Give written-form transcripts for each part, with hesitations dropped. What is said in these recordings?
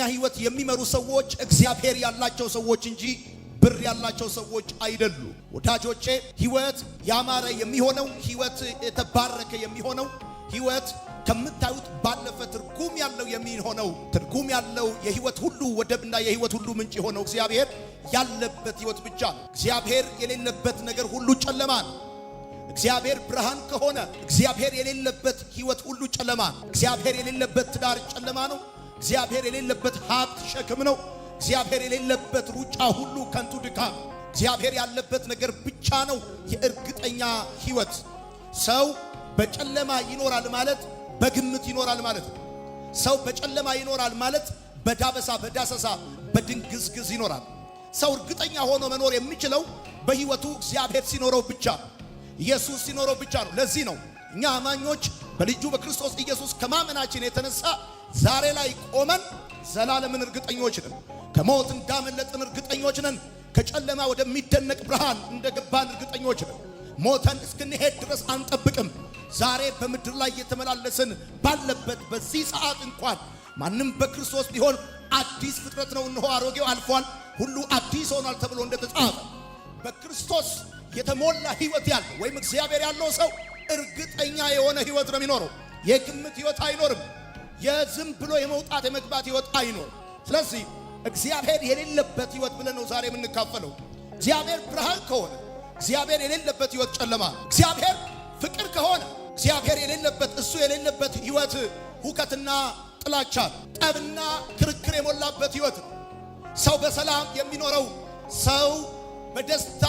ህይወት የሚመሩ ሰዎች እግዚአብሔር ያላቸው ሰዎች እንጂ ብር ያላቸው ሰዎች አይደሉም። ወዳጆቼ ህይወት ያማረ የሚሆነው ህይወት የተባረከ የሚሆነው ህይወት ከምታዩት ባለፈ ትርጉም ያለው የሚሆነው ትርጉም ያለው የህይወት ሁሉ ወደብና የህይወት ሁሉ ምንጭ የሆነው እግዚአብሔር ያለበት ህይወት ብቻ ነው። እግዚአብሔር የሌለበት ነገር ሁሉ ጨለማ ነው። እግዚአብሔር ብርሃን ከሆነ እግዚአብሔር የሌለበት ህይወት ሁሉ ጨለማ ነው። እግዚአብሔር የሌለበት ትዳር ጨለማ ነው። እግዚአብሔር የሌለበት ሀብት ሸክም ነው። እግዚአብሔር የሌለበት ሩጫ ሁሉ ከንቱ ድካም። እግዚአብሔር ያለበት ነገር ብቻ ነው የእርግጠኛ ህይወት። ሰው በጨለማ ይኖራል ማለት በግምት ይኖራል ማለት ነው። ሰው በጨለማ ይኖራል ማለት በዳበሳ በዳሰሳ በድንግዝግዝ ይኖራል። ሰው እርግጠኛ ሆኖ መኖር የሚችለው በህይወቱ እግዚአብሔር ሲኖረው ብቻ ነው። ኢየሱስ ሲኖረው ብቻ ነው። ለዚህ ነው እኛ አማኞች በልጁ በክርስቶስ ኢየሱስ ከማመናችን የተነሳ ዛሬ ላይ ቆመን ዘላለምን እርግጠኞች ነን። ከሞት እንዳመለጥን እርግጠኞች ነን። ከጨለማ ወደሚደነቅ ብርሃን እንደገባን እርግጠኞች ነን። ሞተን እስክንሄድ ድረስ አንጠብቅም። ዛሬ በምድር ላይ የተመላለስን ባለበት በዚህ ሰዓት እንኳን ማንም በክርስቶስ ቢሆን አዲስ ፍጥረት ነው፣ እነሆ አሮጌው አልፏል፣ ሁሉ አዲስ ሆኗል ተብሎ እንደተጻፈ በክርስቶስ የተሞላ ህይወት ያለው ወይም እግዚአብሔር ያለው ሰው እርግጠኛ የሆነ ህይወት ነው የሚኖረው። የግምት ህይወት አይኖርም። የዝም ብሎ የመውጣት የመግባት ህይወት አይኖርም። ስለዚህ እግዚአብሔር የሌለበት ህይወት ብለን ነው ዛሬ የምንካፈለው። እግዚአብሔር ብርሃን ከሆነ እግዚአብሔር የሌለበት ህይወት ጨለማ፣ እግዚአብሔር ፍቅር ከሆነ እግዚአብሔር የሌለበት እሱ የሌለበት ህይወት ሁከትና ጥላቻ፣ ጠብና ክርክር የሞላበት ህይወት ነው። ሰው በሰላም የሚኖረው ሰው በደስታ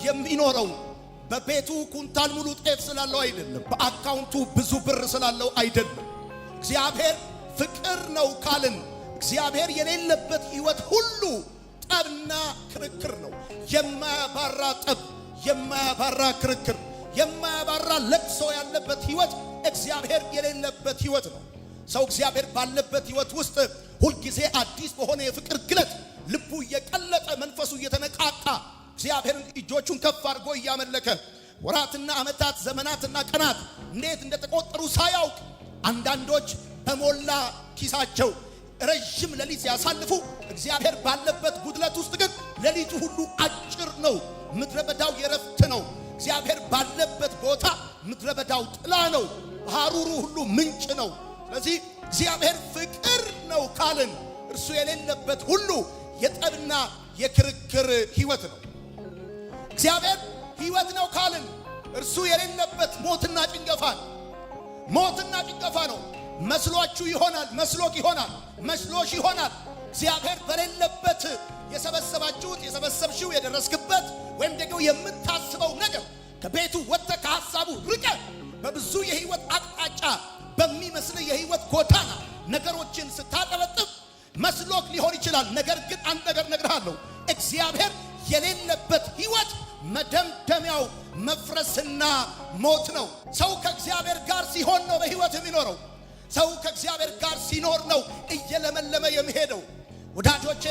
የሚኖረው በቤቱ ኩንታል ሙሉ ጤፍ ስላለው አይደለም፣ በአካውንቱ ብዙ ብር ስላለው አይደለም። እግዚአብሔር ፍቅር ነው ካልን እግዚአብሔር የሌለበት ህይወት ሁሉ ጠብና ክርክር ነው። የማያባራ ጠብ፣ የማያባራ ክርክር፣ የማያባራ ለቅሶ ያለበት ህይወት እግዚአብሔር የሌለበት ህይወት ነው። ሰው እግዚአብሔር ባለበት ህይወት ውስጥ ሁልጊዜ አዲስ በሆነ የፍቅር ግለት ልቡ እየቀለጠ መንፈሱ እየተነቃቃ እግዚአብሔርን እጆቹን ከፍ አድርጎ እያመለከ ወራትና ዓመታት ዘመናትና ቀናት እንዴት እንደተቆጠሩ ሳያውቅ አንዳንዶች በሞላ ኪሳቸው ረጅም ሌሊት ሲያሳልፉ እግዚአብሔር ባለበት ጉድለት ውስጥ ግን ሌሊቱ ሁሉ አጭር ነው። ምድረ በዳው የረፍት ነው። እግዚአብሔር ባለበት ቦታ ምድረ በዳው ጥላ ነው። ሐሩሩ ሁሉ ምንጭ ነው። ስለዚህ እግዚአብሔር ፍቅር ነው ካልን እርሱ የሌለበት ሁሉ የጠብና የክርክር ህይወት ነው። እግዚአብሔር ህይወት ነው ካልን እርሱ የሌለበት ሞትና ጭንገፋ ነው። ሞትና ጭንገፋ ነው። መስሏችሁ ይሆናል፣ መስሎክ ይሆናል፣ መስሎሽ ይሆናል። እግዚአብሔር በሌለበት የሰበሰባችሁት የሰበሰብሽው የደረስክበት ወይም ደግሞ የምታስበው ነገር ከቤቱ ወጥተህ ከሐሳቡ ርቀህ በብዙ የህይወት አቅጣጫ በሚመስል የህይወት ጎዳና ነገሮችን ስታጠበጥብ መስሎክ ሊሆን ይችላል። ነገር ግን አንድ ነገር እነግርሃለሁ፣ እግዚአብሔር የሌለበት ህይወት መደምደሚያው መፍረስና ሞት ነው። ሰው ከእግዚአብሔር ጋር ሲሆን ነው በህይወት የሚኖረው። ሰው ከእግዚአብሔር ጋር ሲኖር ነው እየለመለመ የሚሄደው። ወዳጆቼ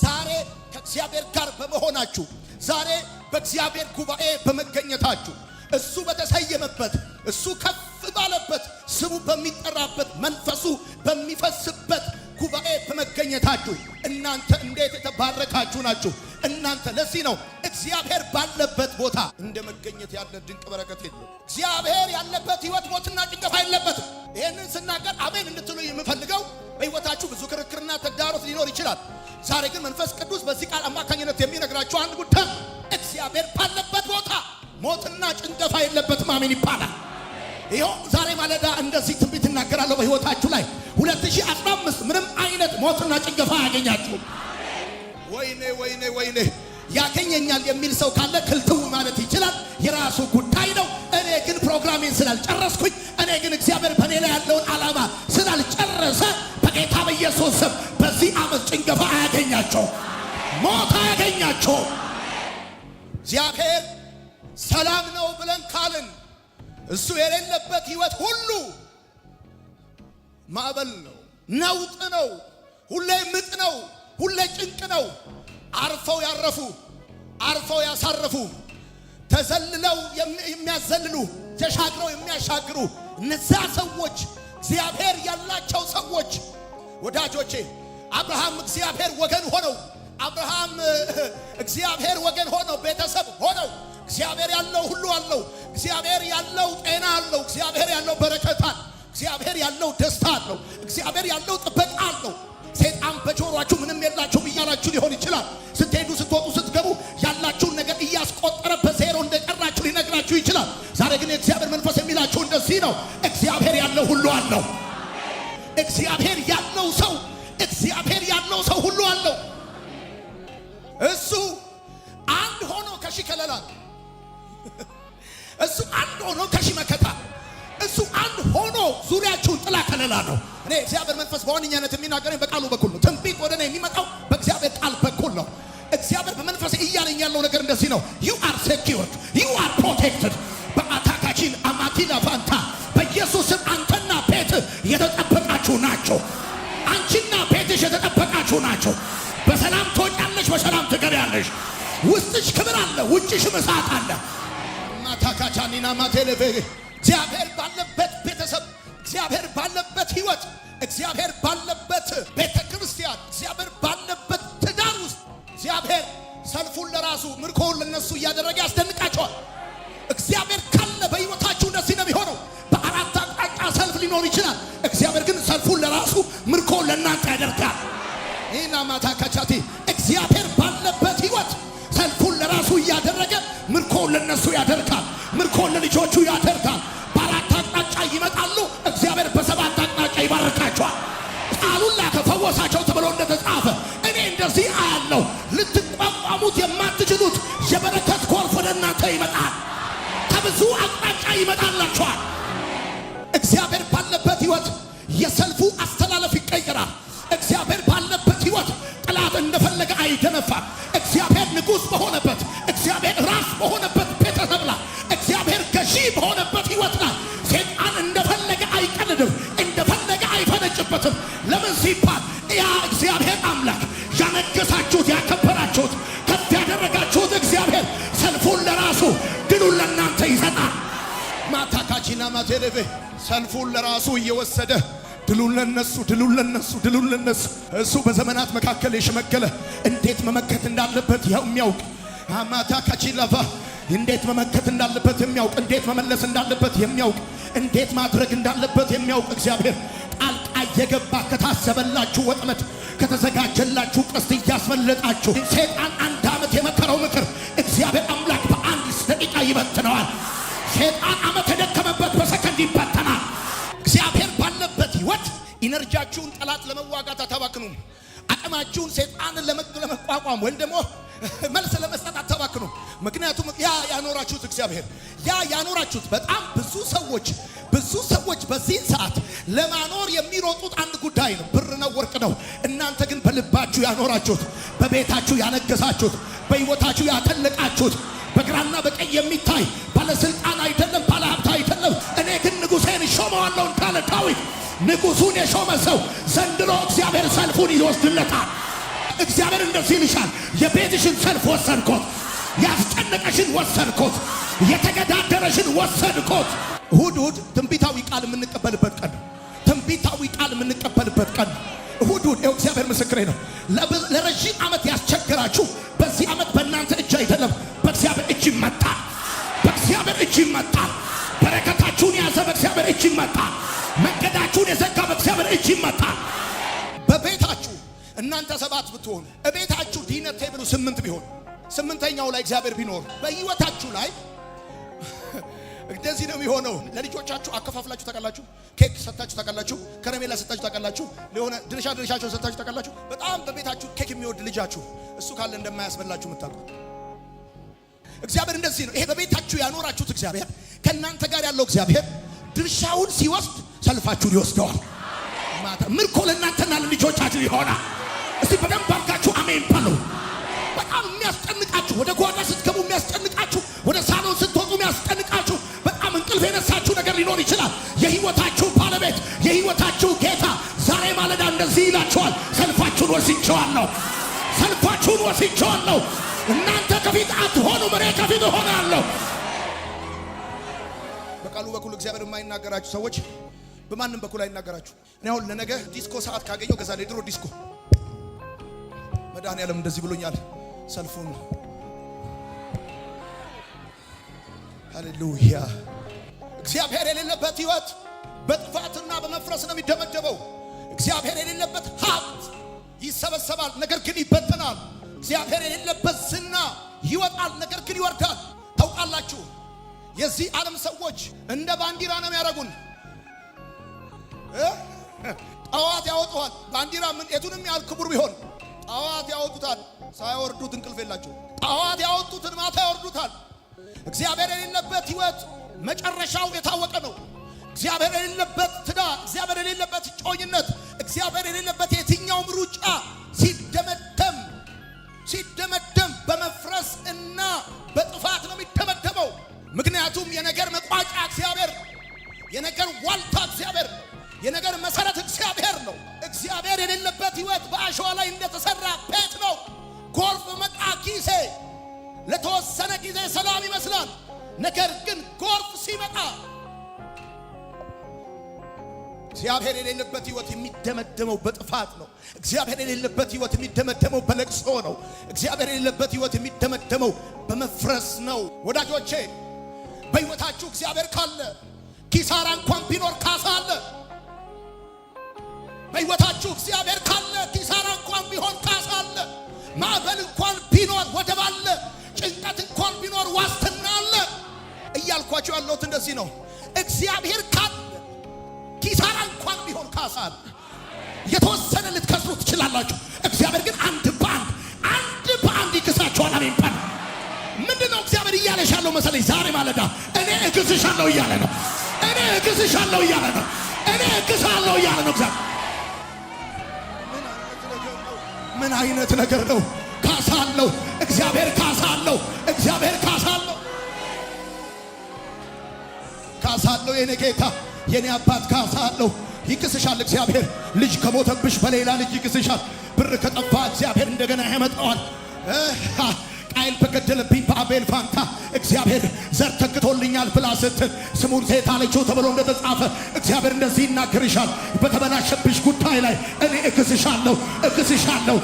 ዛሬ ከእግዚአብሔር ጋር በመሆናችሁ፣ ዛሬ በእግዚአብሔር ጉባኤ በመገኘታችሁ፣ እሱ በተሰየመበት እሱ ከፍ ባለበት ስሙ በሚጠራበት መንፈሱ በሚፈስበት ጉባኤ በመገኘታችሁ እናንተ እንዴት የተባረካችሁ ናችሁ! እናንተ ለዚህ ነው እግዚአብሔር ባለበት ቦታ እንደ መገኘት ያለ ድንቅ በረከት የለም። እግዚአብሔር ያለበት ህይወት ሞትና ጭንገፋ የለበትም። ይህንን ስናገር አሜን እንድትሉ የምፈልገው በህይወታችሁ ብዙ ክርክርና ተግዳሮት ሊኖር ይችላል። ዛሬ ግን መንፈስ ቅዱስ በዚህ ቃል አማካኝነት የሚነግራችሁ አንድ ጉዳይ እግዚአብሔር ባለበት ቦታ ሞትና ጭንገፋ የለበትም። አሜን ይባላል። ይኸው ዛሬ ማለዳ እንደዚህ ትንቢት እናገራለሁ በህይወታችሁ ላይ 2015 ምንም አይነት ሞትና ጭንገፋ አያገኛችሁም። ወይኔ ወይኔ ወይኔ ያገኘኛል የሚል ሰው ካለ ክልትው ማለት ይችላል፣ የራሱ ጉዳይ ነው። እኔ ግን ፕሮግራሜን ስላልጨረስኩኝ፣ እኔ ግን እግዚአብሔር በእኔ ላይ ያለውን ዓላማ ስላልጨረሰ በጌታ በኢየሱስ ስም በዚህ ዓመት ጭንገፋ አያገኛቸው፣ ሞት አያገኛቸው። እግዚአብሔር ሰላም ነው ብለን ካልን እሱ የሌለበት ህይወት ሁሉ ማዕበል ነው፣ ነውጥ ነው፣ ሁሌ ምጥ ነው፣ ሁሌ ጭንቅ ነው። አርፈው ያረፉ፣ አርፈው ያሳረፉ፣ ተዘልለው የሚያዘልሉ፣ ተሻግረው የሚያሻግሩ እነዛ ሰዎች እግዚአብሔር ያላቸው ሰዎች ወዳጆቼ አብርሃም እግዚአብሔር ወገን ሆነው አብርሃም እግዚአብሔር ወገን ሆነው ቤተሰብ ሆነው እግዚአብሔር ያለው ሁሉ አለው። እግዚአብሔር ያለው ጤና አለው። እግዚአብሔር ያለው በረከት አለው። እግዚአብሔር ያለው ደስታ አለው። እግዚአብሔር ያለው ጥበቃ አለው። ሰይጣን በጆሮአችሁ ምንም የላችሁም እያላችሁ ሊሆን ይችላል። ስትሄዱ ስትወጡ ስትገቡ ያላችሁን ነገር እያስቆጠረ በዜሮ እንደቀራችሁ ሊነግራችሁ ይችላል። ዛሬ ግን የእግዚአብሔር መንፈስ የሚላችሁ እንደዚህ ነው። እግዚአብሔር ያለው ሁሉ አለው። እግዚአብሔር ያለው ሰው ሁሉ አለው። እሱ አንድ ሆኖ ከሺህ ከለላ፣ እሱ አንድ ሆኖ ከሺህ መከታ፣ እሱ አንድ ሆኖ ዙሪያችሁን ጥላ ከለላ ነው። እኔ እግዚአብሔር መንፈስ በዋነኛነት የሚናገረኝ በቃሉ በኩል ነው። ትንቢት ወደ እኔ የሚመጣው በእግዚአብሔር ቃል በኩል ነው። እግዚአብሔር በመንፈስ እያለኝ ያለው ነገር እንደዚህ ነው። you are secured, you are protected። በአታካችን አማቲና ፋንታ በኢየሱስም አንተና ቤት የተጠበቃችሁ ናቸው። አንቺና ቤትሽ የተጠበቃችሁ ናቸው። በሰላም ትወጫለሽ፣ በሰላም ትገቢያለሽ። ውስጥሽ ክብር አለ፣ ውጭሽም እሳት አለ። ማታካቻኒና ማቴሌቬ እግዚአብሔር ባለበት ቤተሰብ፣ እግዚአብሔር ባለበት ህይወት፣ እግዚአብሔር ባለበት ቤተ ክርስቲያን፣ እግዚአብሔር ባለበት ትዳር ውስጥ እግዚአብሔር ሰልፉን ለራሱ ምርኮውን ለነሱ እያደረገ ያስደንቃቸዋል። እግዚአብሔር ካለ በህይወታችሁ እንደዚህ ነው የሚሆነው። በአራት አቅጣጫ ሰልፍ ሊኖር ይችላል። እግዚአብሔር ግን ሰልፉን ለራሱ ምርኮውን ለእናንተ ያደርጋል። ኢና ማታካቻቲ እግዚአብሔር ባለበት ህይወት ሰልፉን ለራሱ እያደረገ ምርኮውን ለነሱ ያደርጋል። ምርኮውን ለልጆቹ ያደርጋል። በአራት አቅጣጫ ይመጣሉ። እግዚአብሔር በሰባት አቅጣጫ ይባርካቸዋል። ቃሉን ላከፈወሳቸው ተብሎ እንደተጻፈ እኔ እንደዚህ አያለው። ልትቋቋሙት የማትችሉት የበረከት ጎርፍ ወደ እናንተ ይመጣል። ከብዙ አቅጣጫ ይመጣላችኋል። እግዚአብሔር ባለበት ህይወት የሰልፉ አስተላለፍ ይቀየራል። እግዚአብሔር ባለበት ህይወት ጠላት እንደፈለገ አይደነፋም። እግዚአብሔር ንጉሥ በሆነበት፣ እግዚአብሔር ራስ በሆነበት ቤተሰብ ላይ፣ እግዚአብሔር ገዢ በሆነበት ህይወት ላይ ሰይጣን እንደፈለገ አይቀልድም፣ እንደፈለገ አይፈነጭበትም። ለምን ሲባል ያ እግዚአብሔር አምላክ ያነገሳችሁት፣ ያከበራችሁት፣ ከፍ ያደረጋችሁት እግዚአብሔር ሰልፉን ለራሱ ድሉን ለእናንተ ይሰጣል። ማታካቺና ማቴሌቬ ሰልፉን ለራሱ እየወሰደ ድሉን ለነሱ እሱ በዘመናት መካከል የሸመገለ እንዴት መመከት እንዳለበት የሚያውቅ አማታካቺላቫ እንዴት መመከት እንዳለበት የሚያውቅ፣ እንዴት መመለስ እንዳለበት የሚያውቅ፣ እንዴት ማድረግ እንዳለበት የሚያውቅ እግዚአብሔር ጣልቃ እየገባ ከታሰበላችሁ ወጥመድ፣ ከተዘጋጀላችሁ ቀስት እያስመለጣችሁ ሰይጣን አንድ ዓመት የመከረው ምክር እግዚአብሔር አምላክ በአንድ ደቂቃ ይበትነዋል። ሰይጣን ዓመት የደከመበት በሰከንድ ይበተናል። እግዚአብሔር ባለበት ህይወት ኢነርጂያችሁን ጠላት ለመዋጋት አታባክኑም። አቅማችሁን ሰይጣንን ለመቋቋም ወይም ደግሞ መልስ ለመስጠት አታባክኑም። ምክንያቱም ያ ያኖራችሁት እግዚአብሔር ያኖራችሁት በጣም ብዙ ሰዎች በዚህ ሰዓት ለማኖር የሚሮጡት አንድ ጉዳይ ነው፣ ብር ነው፣ ወርቅ ነው። እናንተ ግን በልባችሁ ያኖራችሁት፣ በቤታችሁ ያነገሳችሁት፣ በህይወታችሁ ያተለቃችሁት በግራና በቀኝ የሚታይ ባለስልጣን አይደለም፣ ባለሀብት አይደለም። እኔ ግን ንጉሴን ሾመዋለሁ እንዳለ ዳዊት ንጉሱን የሾመ ሰው ዘንድሮ እግዚአብሔር ሰልፉን ይወስድለታል። እግዚአብሔር እንደዚህ ይልሻል፣ የቤትሽን ሰልፍ ወሰድኮት፣ ያስጨነቀሽን ወሰድኮት፣ የተገዳደረሽን ወሰድኮት። እሁድ ትንቢታዊ ቃል የምንቀበልበት ቀን ነው። ትንቢታዊ ቃል የምንቀበልበት ቀን ነው። እሁድ እግዚአብሔር ምስክሬ ነው። ለረጅም ዓመት ያስቸገራችሁ በዚህ ዓመት በእናንተ እጅ አይደለም፣ በእግዚአብሔር እጅ ይመጣል። በእግዚአብሔር እጅ ይመጣል። በረከታችሁን ያዘ በእግዚአብሔር እጅ ይመጣል። መንገዳችሁን የዘጋ በእግዚአብሔር እጅ ይመጣል። በቤታችሁ እናንተ 7 ብትሆኑ እቤታችሁ ዲነር ቴብሉ 8 ቢሆን 8ኛው ላይ እግዚአብሔር ቢኖር በህይወታችሁ ላይ እንደዚህ ነው የሚሆነው። ለልጆቻችሁ አከፋፍላችሁ ታውቃላችሁ? ኬክ ሰጣችሁ ታውቃላችሁ? ከረሜላ ሰጣችሁ ታውቃላችሁ? ለሆነ ድርሻቸው ሰጣችሁ ታውቃላችሁ? በጣም በቤታችሁ ኬክ የሚወድ ልጃችሁ እሱ ካለ እንደማያስበላችሁ የምታውቁት እግዚአብሔር እንደዚህ ነው። ይሄ በቤታችሁ ያኖራችሁት እግዚአብሔር ከእናንተ ጋር ያለው እግዚአብሔር ድርሻውን ሲወስድ ሰልፋችሁን ይወስደዋል። ምርኮ ለእናንተና ለልጆቻችሁ ይሆናል። እስቲ በደንብ አድርጋችሁ አሜን በሉ። በጣም የሚያስጨንቃችሁ፣ ወደ ጓዳ ስትገቡ የሚያስጨንቃችሁ፣ ወደ ሳሎን ስትወጡ የሚያስጨንቃችሁ፣ በጣም እንቅልፍ የነሳችሁ ነገር ሊኖር ይችላል። የህይወታችሁ ባለቤት የህይወታችሁ ጌታ ዛሬ ማለዳ እንደዚህ ይላችኋል፣ ሰልፋችሁን ወስጄዋለሁ። እናንተ ከፊት አትሆኑም፣ እኔ ከፊት እሆናለሁ። በቃሉ በኩል እግዚአብሔር የማይናገራችሁ ሰዎች በማንም በኩል አይናገራችሁ። እኔ አሁን ለነገ ዲስኮ ሰዓት ካገኘው ገዛለሁ። የድሮ ዲስኮ መድኃኒዓለም እንደዚህ ብሎኛል። ሰልፉን ሃሌሉያ። እግዚአብሔር የሌለበት ህይወት በጥፋትና በመፍረስ ነው የሚደመደበው። እግዚአብሔር የሌለበት ሀብት ይሰበሰባል፣ ነገር ግን ይበተናል። እግዚአብሔር የሌለበት ዝና ይወጣል፣ ነገር ግን ይወርዳል። ታውቃላችሁ፣ የዚህ ዓለም ሰዎች እንደ ባንዲራ ነው የሚያደርጉን። ጠዋት ያወጡታል። ባንዲራ ምን የቱንም ያህል ክቡር ቢሆን ጠዋት ያወጡታል። ሳይወርዱት እንቅልፍ የላቸው። ጠዋት ያወጡትን ማታ ያወርዱታል። እግዚአብሔር የሌለበት ህይወት መጨረሻው የታወቀ ነው። እግዚአብሔር የሌለበት ትዳር፣ እግዚአብሔር የሌለበት ጮኝነት፣ እግዚአብሔር የሌለበት የትኛውም ሩጫ ሲደመደም በመፍረስ እና በጥፋት ነው የሚደመደመው። ምክንያቱም የነገር መቋጫ እግዚአብሔር፣ የነገር ዋልታ እግዚአብሔር፣ የነገር መሰረት እግዚአብሔር ነው። እግዚአብሔር የሌለበት ህይወት በአሸዋ ላይ እንደተሰራ ቤት ነው። ጎርፍ በመጣ ጊዜ ለተወሰነ ጊዜ ሰላም ይመስላል። ነገር ግን ጎርፍ ሲመጣ እግዚአብሔር የሌለበት ህይወት የሚደመደመው በጥፋት ነው። እግዚአብሔር የሌለበት ህይወት የሚደመደመው በለቅሶ ነው። እግዚአብሔር የሌለበት ህይወት የሚደመደመው በመፍረስ ነው። ወዳጆቼ በህይወታችሁ እግዚአብሔር ካለ ኪሳራ እንኳን ቢኖር ካሳ አለ። በህይወታችሁ እግዚአብሔር ካለ ኪሳራ እንኳን ቢሆን ካሳ አለ። ማዕበል እንኳን ቢኖር ወደብ አለ። ጭንቀት እንኳን ቢኖር ዋስትና አለ። እያልኳችሁ ያለሁት እንደዚህ ነው። እግዚአብሔር ካለ ኪሳራ እንኳን ቢሆን ካሳ አለ። የተወሰነ ልትከስሩ ትችላላችሁ። እግዚአብሔር ግን አንድ በአንድ ይክሳችኋል። አሜን ባል ምንድነው እግዚአብሔር እያለሽ ያለው መሰለኝ? ዛሬ ማለዳ እኔ እክስሻለሁ እያለ ነው። እኔ እክስሻለሁ እያለ ነው። እኔ እክሳለሁ እያለ ነው። እግዚአብሔር ምን አይነት ነገር ነው? ካሳ አለው። እግዚአብሔር ካሳ አለው። እግዚአብሔር ካሳ አለው። ካሳ አለው። የኔ ጌታ የኔ አባት ካሳ አለው። ይክስሻል እግዚአብሔር። ልጅ ከሞተብሽ በሌላ ልጅ ይክስሻል። ብር ከጠፋ እግዚአብሔር እንደገና ያመጣዋል። ቃየል በገደለብኝ በአቤል ፋንታ እግዚአብሔር ዘር ተክቶልኛል ብላ ስትል ስሙን ሴት አለችው ተብሎ እንደተጻፈ እግዚአብሔር እንደዚህ ይናገርሻል። በተበላሸብሽ ጉዳይ ላይ እኔ እክስሻለሁ፣ እክስሃለሁ፣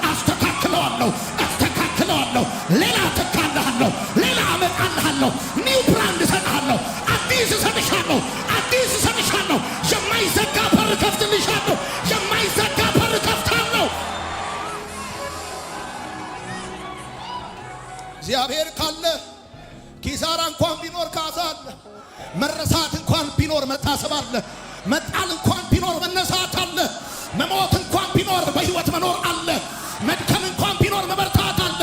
አስተካክለዋለሁ፣ ሌላ ተካልሃለሁ፣ ሌላ አመጣልሃለሁ፣ ኒው ብራንድ እሰጥሃለሁ፣ አዲስ እሰጥሻለሁ፣ የማይዘጋ በር ከፍትልሻለሁ፣ የማይዘጋ በር ከፍታለሁ። እግዚአብሔር ካለ ኪሳራ እንኳን ቢኖር ካሳ አለ። መረሳት እንኳን ቢኖር መታሰብ አለ። መጣል እንኳን ቢኖር መነሳት አለ። መሞት እንኳን ቢኖር በህይወት መኖር አለ። መድከም እንኳን ቢኖር መበርታት አለ።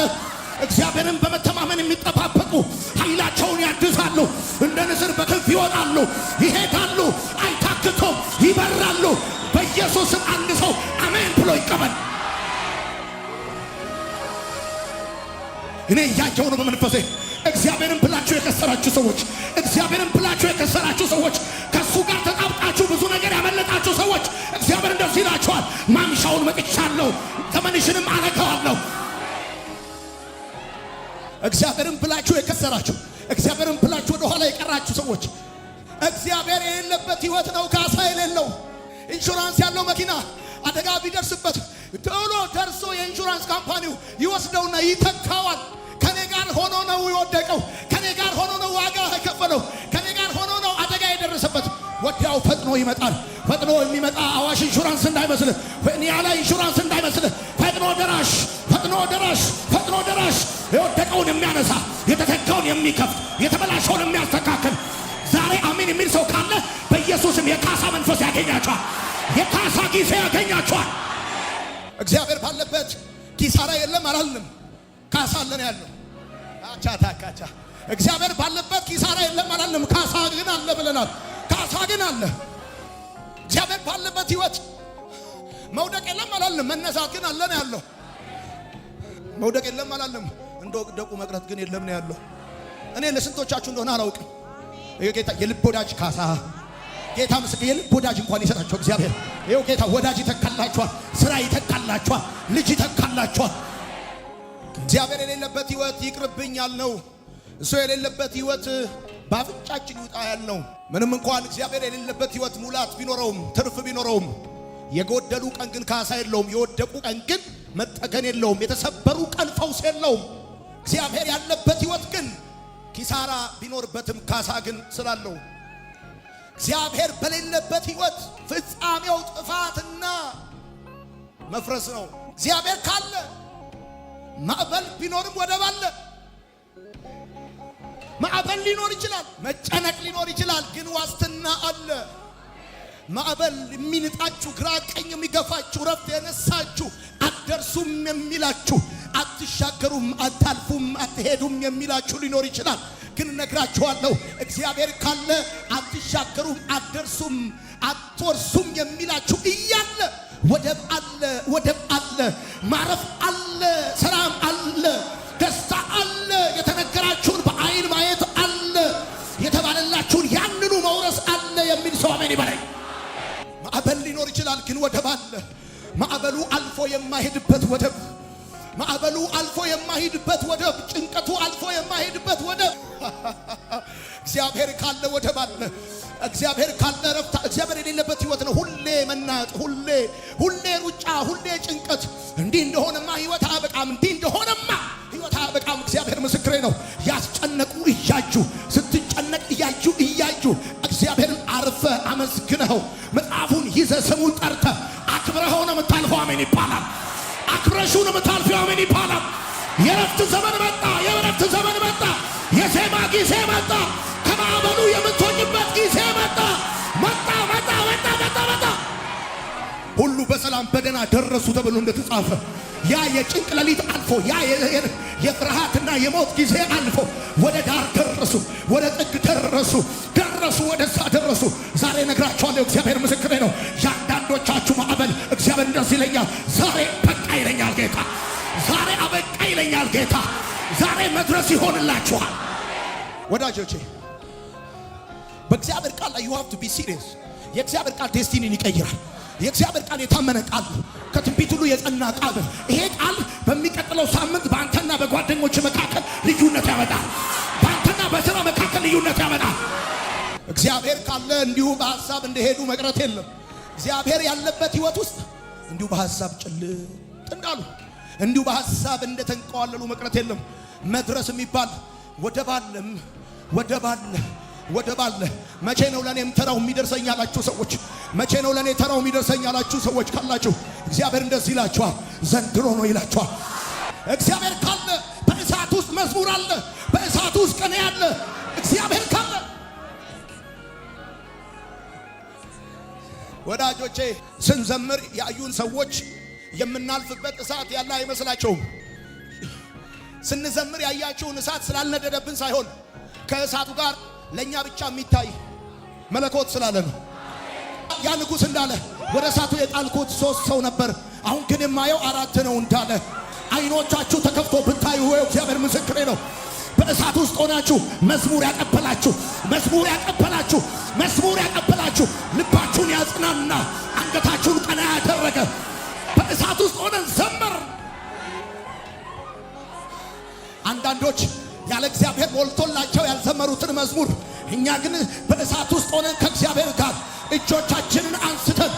እግዚአብሔርን በመተማመን የሚጠባበቁ ኃይላቸውን ያድሳሉ። እንደ ንስር በክንፍ ይወጣሉ፣ ይሄዳሉ፣ አይታክቱም፣ ይበራሉ። በኢየሱስም አንድ ሰው አሜን ብሎ ይቀበል። እኔ እያየሁ ነው በመንፈሴ። እግዚአብሔርን ብላችሁ የከሰራችሁ ሰዎች፣ ከሱ ጋር ተጣብቃችሁ ብዙ ነገር ያመለጣችሁ ሰዎች እግዚአብሔር እንደዚህ ይላችኋል፣ ማምሻውን መጥቻለሁ፣ ዘመንሽንም አነካዋለሁ። እግዚአብሔርን ብላችሁ የከሰራችሁ፣ እግዚአብሔርን ብላችሁ ወደ ኋላ የቀራችሁ ሰዎች እግዚአብሔር የሌለበት ህይወት ነው ካሳ የሌለው። ኢንሹራንስ ያለው መኪና አደጋ ቢደርስበት ቶሎ ደርሶ የኢንሹራንስ ካምፓኒው ይወስደውና ይተካዋል። ከኔ ጋር ሆኖ ነው የወደቀው፣ ከኔ ጋር ሆኖ ነው ዋጋ የከፈለው፣ ከኔ ጋር ሆኖ ነው አደጋ የደረሰበት። ወዲያው ፈጥኖ ይመጣል። ፈጥኖ የሚመጣ አዋሽ ኢንሹራንስ እንዳይመስልህ፣ ኒያላ ኢንሹራንስ እንዳይመስልህ። ፈጥኖ ደራሽ የወደቀውን የሚያነሳ፣ የተተካውን የሚከፍት፣ የተበላሸውን የሚያስተካክል። ዛሬ አሜን የሚል ሰው ካለ በኢየሱስም የካሳ መንፈስ ያገኛቸዋል። የካሳ ጊዜ ያገኛቸዋል። እግዚአብሔር ባለበት ኪሳራ የለም አላልንም። ካሳ አለን ያለው አቻታካቻ። እግዚአብሔር ባለበት ኪሳራ የለም አላልንም። ካሳ ግን አለ ብለናል። ካሳ ግን አለ። እግዚአብሔር ባለበት ህይወት መውደቅ የለም አላልንም። መነሳት ግን አለ ነው ያለው። መውደቅ የለም አላልንም። እንደወደቁ መቅረት ግን የለም ነው ያለው። እኔ ለስንቶቻችሁ እንደሆነ አላውቅም። ጌታ የልብ ወዳጅ ካሳ ጌታ ምስክር የልብ ወዳጅ እንኳን ይሰጣቸው እግዚአብሔር። ይኸው ጌታ ወዳጅ ይተካላችኋል፣ ስራ ይተካላችኋል፣ ልጅ ይተካላችኋል። እግዚአብሔር የሌለበት ህይወት ይቅርብኝ ያልነው፣ እሱ የሌለበት ህይወት በአፍንጫችን ይውጣ ያልነው። ምንም እንኳን እግዚአብሔር የሌለበት ህይወት ሙላት ቢኖረውም ትርፍ ቢኖረውም የጎደሉ ቀን ግን ካሳ የለውም። የወደቁ ቀን ግን መጠገን የለውም። የተሰበሩ ቀን ፈውስ የለውም። እግዚአብሔር ያለበት ህይወት ግን ኪሳራ ቢኖርበትም ካሳ ግን ስላለው እግዚአብሔር በሌለበት ህይወት ፍጻሜው ጥፋትና መፍረስ ነው። እግዚአብሔር ካለ ማዕበል ቢኖርም ወደብ አለ። ማዕበል ሊኖር ይችላል፣ መጨነቅ ሊኖር ይችላል፣ ግን ዋስትና አለ። ማዕበል የሚንጣችሁ፣ ግራ ቀኝ የሚገፋችሁ፣ ረፍት የነሳችሁ፣ አትደርሱም የሚላችሁ፣ አትሻገሩም፣ አታልፉም፣ አትሄዱም የሚላችሁ ሊኖር ይችላል። ግን ነግራችኋለሁ እግዚአብሔር ካለ አትሻገሩም፣ አትደርሱም፣ አትወርሱም የሚላችሁ እያለ ወደብ አለ፣ ወደብ አለ፣ ማረፍ አለ፣ ሰላም አለ፣ ደስታ አለ፣ የተነገራችሁን በአይን ማየት አለ፣ የተባለላችሁን ያንኑ መውረስ አለ የሚል ሰው አሜን ይበለኝ። ማዕበል ሊኖር ይችላል፣ ግን ወደብ አለ። ማዕበሉ አልፎ የማይሄድበት ወደብ፣ ማዕበሉ አልፎ የማይሄድበት ወደብ፣ ጭንቀቱ አልፎ የማይሄድበት ወደብ። እግዚአብሔር ካለ ወደብ አለ። እግዚአብሔር ካለ ረፍታ። እግዚአብሔር የሌለበት ህይወት ነው ሁሌ መናጥ፣ ሁሌ ሩጫ፣ ሁሌ ጭንቀት። እንዲህ እንደሆነማ ህይወት አያበቃም፣ እንዲህ እንደሆነማ ህይወት አያበቃም። እግዚአብሔር ምስክሬ ነው። ያስጨነቁ እያዩ፣ ስትጨነቅ እያዩ እግዚአብሔርን አርፈ አመስግነው መጽሐፉን ይዘ ስሙን ጠርተ አክብረኸው ነው የምታልፈው። አሜን ይባላል። አክብረሽው ነው የምታልፈው። አሜን ይባላል። የረፍት ዘመን መጣ፣ የረፍት ዘመን መጣ፣ የዜማ ጊዜ መጣ፣ ከማዕበሉ የምትሆኝበት ጊዜ መጣ። ሁሉ በሰላም በደህና ደረሱ ተብሎ እንደተጻፈ ያ የጭንቅ ሌሊት አልፎ ያ የፍርሃትና የሞት ጊዜ አልፎ ወደ ዳር ደረሱ፣ ወደ ጥግ ደረሱ፣ ወደዛ ደረሱ። ዛሬ ነግራችኋለሁ፣ እግዚአብሔር ምስክሬ ነው። ያንዳንዶቻችሁ ማዕበል እግዚአብሔር እንደዚህ ይለኛል፣ ዛሬ በቃ ይለኛል ጌታ፣ ዛሬ አበቃ ይለኛል ጌታ፣ ዛሬ መድረስ ይሆንላችኋል። ወዳጆቼ በእግዚአብሔር ቃል ላይ you have to be serious። የእግዚአብሔር ቃል ዴስቲኒን ይቀይራል። የእግዚአብሔር ቃል የታመነ ቃል፣ ከትንቢት ሁሉ የጸና ቃል። ይሄ ቃል በሚቀጥለው ሳምንት በአንተና በጓደኞች መካከል ልዩነት ያመጣል። በአንተና በሥራ መካከል ልዩነት ያመጣል። እግዚአብሔር ካለ እንዲሁ በሐሳብ እንደሄዱ መቅረት የለም። እግዚአብሔር ያለበት ህይወት ውስጥ እንዲሁ በሐሳብ ጭልጥ እንዳሉ፣ እንዲሁ በሐሳብ እንደተንቀዋለሉ መቅረት የለም። መድረስ የሚባል ወደብ አለ። መቼ ነው ለኔም ተራው የሚደርሰኝ ያላችሁ ሰዎች፣ መቼ ነው ለኔ ተራው የሚደርሰኝ ያላችሁ ሰዎች ካላችሁ እግዚአብሔር እንደዚህ ይላችኋል፣ ዘንድሮ ነው ይላችኋል። እግዚአብሔር ካለ በእሳት ውስጥ መዝሙር አለ፣ በእሳት ውስጥ ቅኔ አለ። እግዚአብሔር ካለ ወዳጆቼ ስንዘምር ያዩን ሰዎች የምናልፍበት እሳት ያለ አይመስላቸውም። ስንዘምር ያያችሁን እሳት ስላልነደደብን ሳይሆን ከእሳቱ ጋር ለኛ ብቻ የሚታይ መለኮት ስላለ ነው። ያ ንጉሥ እንዳለ ወደ እሳቱ የጣልኩት 3 ሰው ነበር፣ አሁን ግን የማየው 4 ነው እንዳለ አይኖቻችሁ ተከፍቶ ብታዩ እግዚአብሔር ምስክሬ ነው። በእሳት ውስጥ ሆናችሁ መዝሙር ያቀበላችሁ ልባችሁን ያጽናና አንገታችሁን ቀና ያደረገ በእሳት ውስጥ ሆነን ዘመር። አንዳንዶች ያለ እግዚአብሔር ሞልቶላቸው ያልዘመሩትን መዝሙር እኛ ግን በእሳት ውስጥ ሆነን ከእግዚአብሔር ጋር እጆቻችንን አንስተን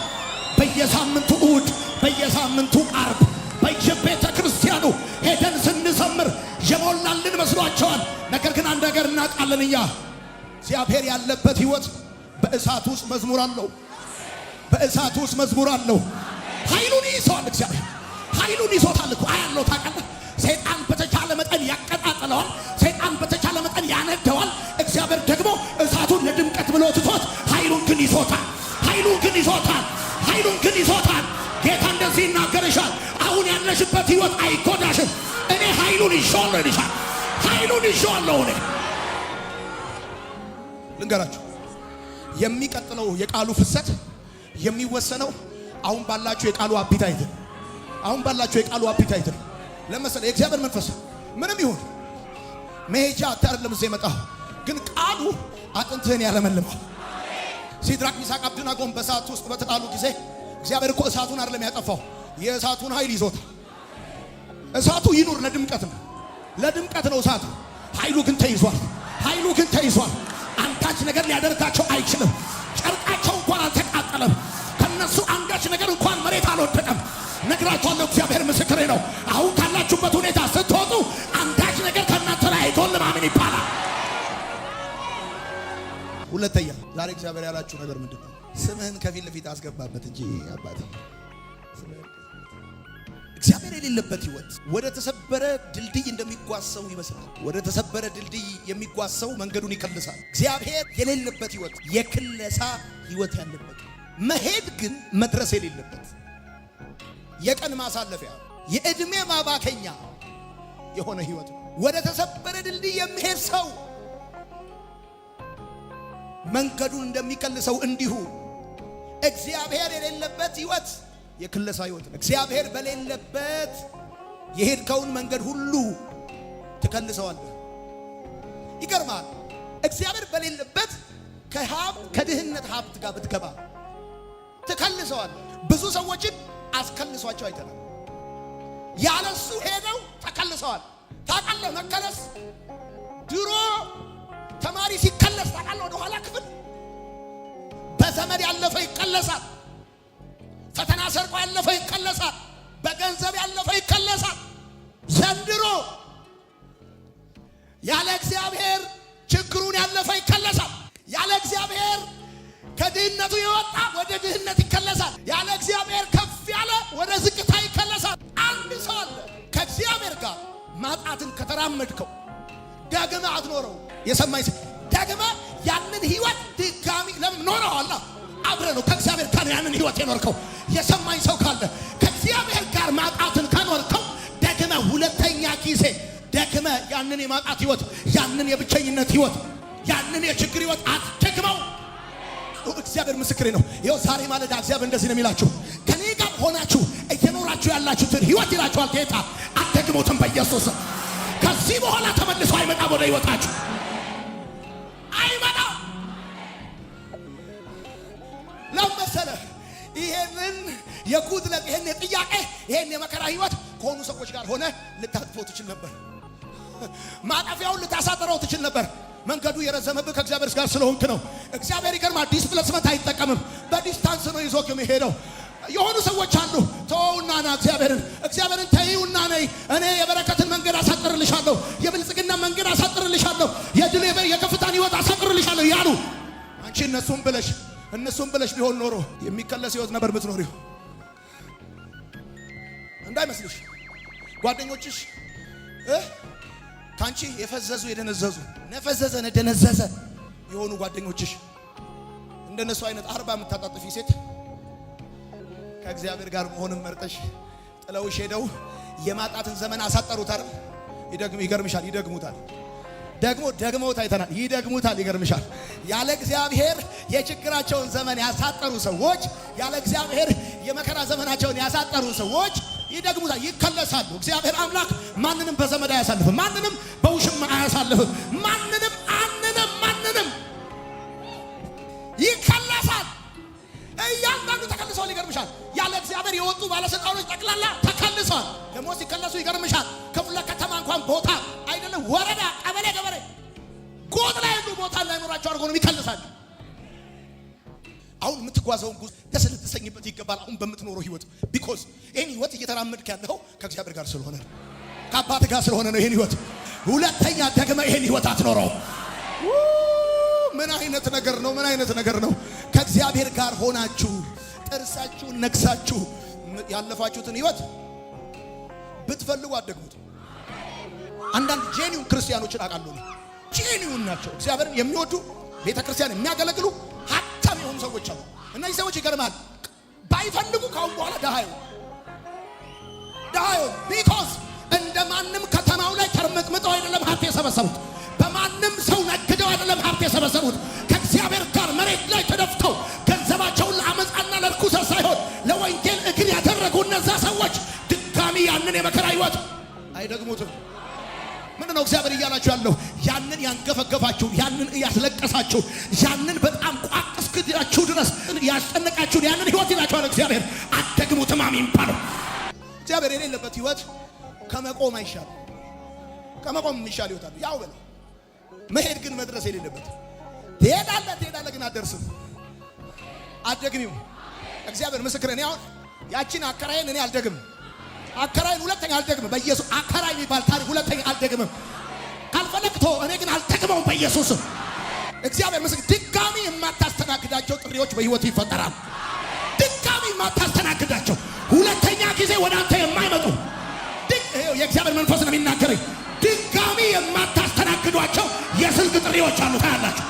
በየሳምንቱ እሑድ፣ በየሳምንቱ ዓርብ በየቤተ ክርስቲያኑ ሄደን ስንዘምር የሞላልን መስሏቸዋል። ነገር ግን አንድ ነገር እናውቃለን፣ እኛ እግዚአብሔር ያለበት ህይወት በእሳት ውስጥ መዝሙር አለው። በእሳት ውስጥ መዝሙር አለው። ኃይሉን ይዟል። እግዚአብሔር ኃይሉን ይዞታል እኮ አያለው። ታውቃለህ፣ ሰይጣን በተቻለ መጠን ያቀጣጥለዋል፣ ሰይጣን በተቻለ መጠን ያነደዋል። እግዚአብሔር ደግሞ እሳቱን ለድምቀት ብሎ ትቶት ኃይሉን ግን ይዞታል። ጌታ እንደዚህ ይናገርሻል፣ አሁን ያለሽበት ህይወት አይጎዳሽም። እኔ ኃይሉን ይዤዋለሁ ይልሻል። ኃይሉን ይዤዋለሁ። እኔ ልንገራችሁ፣ የሚቀጥለው የቃሉ ፍሰት የሚወሰነው አሁን ባላችሁ የቃሉ አፒታይት ነው። ለምሳሌ የእግዚአብሔር መንፈስ ምንም ይሁን መሄጃ አይደለም እዚህ የመጣው፣ ግን ቃሉ አጥንትህን ያለመልማል። ሲድራቅ ሚሳቅ አብደናጎም በእሳት ውስጥ በተጣሉ ጊዜ እግዚአብሔር እኮ እሳቱን አይደለም ያጠፋው፣ የእሳቱን ኃይል ይዞታል። እሳቱ ይኑር ለድምቀት ነው እሳቱ። ኃይሉ ግን ተይዟል። አንዳች ነገር ሊያደርጋቸው አይችልም። ጨርቃቸው እንኳን አልተቃጠለም። ከነሱ አንዳች ነገር እንኳን ነግራችኋለሁ። እግዚአብሔር ምስክሬ ነው። አሁን ካላችሁበት ሁኔታ ስትወጡ አንዳች ነገር ከእናንተ ላይ አይጎልም። አሜን ይባላል። ሁለተኛ ዛሬ እግዚአብሔር ያላችሁ ነገር ምንድነው? ስምህን ከፊት ለፊት አስገባበት እንጂ አባቴ እግዚአብሔር የሌለበት ህይወት ወደ ተሰበረ ድልድይ እንደሚጓዝ ሰው ይመስላል። ወደ ተሰበረ ድልድይ የሚጓዝ ሰው መንገዱን ይከልሳል። እግዚአብሔር የሌለበት ህይወት የክለሳ ህይወት ያለበት፣ መሄድ ግን መድረስ የሌለበት፣ የቀን ማሳለፊያ የእድሜ ማባከኛ የሆነ ህይወት ነው። ወደ ተሰበረ ድልድይ የሚሄድ ሰው መንገዱን እንደሚከልሰው እንዲሁ እግዚአብሔር የሌለበት ህይወት የክለሳ ህይወት ነው። እግዚአብሔር በሌለበት የሄድከውን መንገድ ሁሉ ትከልሰዋለህ። ይገርማል። እግዚአብሔር በሌለበት ከድህነት ሀብት ጋር ብትገባ ትከልሰዋለህ። ብዙ ሰዎችን አስከልሷቸው አይተናል። ያለሱ ሄደው ተከልሰዋል። ታውቃለህ፣ መከለስ ድሮ ተማሪ ሲከለስ ታውቃለህ፣ ወደ ኋላ ክፍል በዘመድ ያለፈ ይከለሳል። ፈተና ሰርቆ ያለፈ ይከለሳል። በገንዘብ ያለፈ ይከለሳል። ዘንድሮ ያለ እግዚአብሔር ችግሩን ያለፈ ይከለሳል። ያለ እግዚአብሔር ከድህነቱ የወጣ ወደ ድህነት ይከለሳል። ያለ እግዚአብሔር ከፍ ያለ ወደ ዝቅታ ይከለሳል። አንድ ሰው አለ ከእግዚአብሔር ጋር ማጣትን ከተራመድከው ደግመህ አትኖረው። የሰማኝ ደግመህ ያንን ህይወት ድጋሚ ለምን ኖረዋል? አብረ ነው ከእግዚአብሔር ጋር ያንን ህይወት የኖርከው። የሰማኝ ሰው ካለ ከእግዚአብሔር ጋር ማጣትን ከኖርከው ደግመህ ሁለተኛ ጊዜ ደግመህ ያንን የማጣት ህይወት፣ ያንን የብቸኝነት ህይወት፣ ያንን የችግር ህይወት አትደግመው። እግዚአብሔር ምስክሬ ነው። ይኸው ዛሬ ማለዳ እግዚአብሔር እንደዚህ ነው የሚላችሁ፣ ከኔ ጋር ሆናችሁ እየኖራችሁ ያላችሁትን ህይወት ይላችኋል ጌታ፣ አትደግሙትም በኢየሱስ። ከዚህ በኋላ ተመልሶ አይመጣም ወደ ህይወታችሁ አይመጣም። ለምሳሌ ይሄንን የጉድለት ይሄን የጥያቄ ይሄን የመከራ ህይወት ከሆኑ ሰዎች ጋር ሆነ ልታጥፈው ትችል ነበር። ማጠፊያውን ልታሳጥረው ትችል ነበር። መንገዱ የረዘመብህ ከእግዚአብሔር ጋር ስለሆንክ ነው። እግዚአብሔር ይገርማል፣ ዲስፕሌስመንት አይጠቀምም። በዲስታንስ ነው ይዞክ የሚሄደው። የሆኑ ሰዎች አሉ ተውና ና እግዚአብሔርን ተይውና ነይ፣ እኔ የበረከትን መንገድ አሳጥርልሻለሁ፣ የብልጽግና መንገድ አሳጥርልሻለሁ፣ የድል የከፍታን ህይወት አሳጥርልሻለሁ ያሉ አንቺ እነሱም ብለሽ ቢሆን ኖሮ የሚከለስ ህይወት ነበር ምትኖሪው። እንዳይመስልሽ ጓደኞችሽ ካንቺ የፈዘዙ የደነዘዙ ደነዘዘ የሆኑ ጓደኞችሽ እንደነሱ አይነት 40 የምታጣጥፊ ሴት ከእግዚአብሔር ጋር መሆንን መርጠሽ ጥለውሽ ሄደው የማጣትን ዘመን አሳጠሩት አይደል? ይገርምሻል፣ ይደግሙታል። ደግሞ ታይተናል። ይደግሙታል። ይገርምሻል። ያለ እግዚአብሔር የችግራቸውን ዘመን ያሳጠሩ ሰዎች፣ ያለ እግዚአብሔር የመከራ ዘመናቸውን ያሳጠሩ ሰዎች ይደግሙታል፣ ይከለሳሉ። እግዚአብሔር አምላክ ማንንም በዘመድ አያሳልፍም፣ ማንንም በውሽማ አያሳልፍም፣ ማንንም ይከለሳል። እያንዳንዱ ተከልሷል። ይገርምሻል። ያለ እግዚአብሔር የወጡ ባለስልጣኖች ጠቅላላ ተከልሷል። ደግሞ ሲከለሱ ይገርምሻል። ክፍለ ከተማ እንኳን ቦታ አይደለም ወረዳ፣ ቀበሌ፣ ገበሬ ጎጥ ላይ ያሉ ቦታ እንዳይኖራቸው አድርጎ ነው ይከልሳል። አሁን የምትጓዘውን ጉዞ ደስ ልትሰኝበት ይገባል። አሁን በምትኖረው ህይወት ቢኮዝ ይሄን ህይወት እየተራመድክ ያለው ከእግዚአብሔር ጋር ስለሆነ ከአባት ጋር ስለሆነ ነው። ይሄን ህይወት ሁለተኛ ደግመህ ይሄን ህይወት አትኖረው። ምን አይነት ነገር ነው? ምን አይነት ነገር ነው? ከእግዚአብሔር ጋር ሆናችሁ ጥርሳችሁን ነክሳችሁ ያለፋችሁትን ህይወት ብትፈልጉ አትደግሙት። አንዳንድ ጄኒውን ክርስቲያኖችን አውቃለሁ። ጄኒውን ናቸው፣ እግዚአብሔርን የሚወዱ ቤተክርስቲያን የሚያገለግሉ ሀብታም የሆኑ ሰዎች አሉ። እነዚህ ሰዎች ይገርማል፣ ባይፈልጉ ካሁን በኋላ ደሃዩ ቢኮዝ እንደማንም ከተማው ላይ ተርመጥምጠው አይደለም ሀብት የሰበሰቡት፣ በማንም ሰው ነግደው አይደለም ሀብት የሰበሰቡት። ከእግዚአብሔር ጋር መሬት ላይ ተደፍተው ገንዘባቸውን ለአመፃና ለርኩሰት ሳይሆን ለወንጌል እግር ያደረጉ እነዛ ሰዎች ድጋሚ ያንን የመከራ ህይወት አይደግሙትም። ምንድን ነው እግዚአብሔር እያላችሁ ያለው? ያንን ያንገፈገፋችሁ፣ ያንን ያስለቀሳችሁ፣ ያንን በጣም ቋቅ እስክትላችሁ ድረስ ያስጨነቃችሁን ያንን ህይወት ይላችኋል እግዚአብሔር። አትደግሙትም። አሜን ባለው። እግዚአብሔር የሌለበት ህይወት ከመቆም አይሻል። ከመቆም የሚሻል ህይወት አለ። ያው በለው መሄድ ግን መድረስ የሌለበት ትሄዳለህ ግን አትደርስም። አትደግሚው። እግዚአብሔር ምስክሬ ነው። ያቺን አከራይን እኔ አልደግም። አከራይን ሁለተኛ አልደግም። በኢየሱስ አከራይ የሚባል ታሪክ ሁለተኛ አልደግምም። ካልፈለክቶ እኔ ግን አልደግመውም በኢየሱስ። እግዚአብሔር ምስክር። ድጋሚ የማታስተናግዳቸው ጥሪዎች በህይወት ይፈጠራል። ድጋሚ የማታስተናግዳቸው ሁለተኛ ጊዜ ወደ አንተ የማይመጡ የእግዚአብሔር መንፈስ ነው የሚናገረኝ። ድጋሚ የማታስተናግዷቸው የስልክ ጥሪዎች አሉ ታያላችሁ።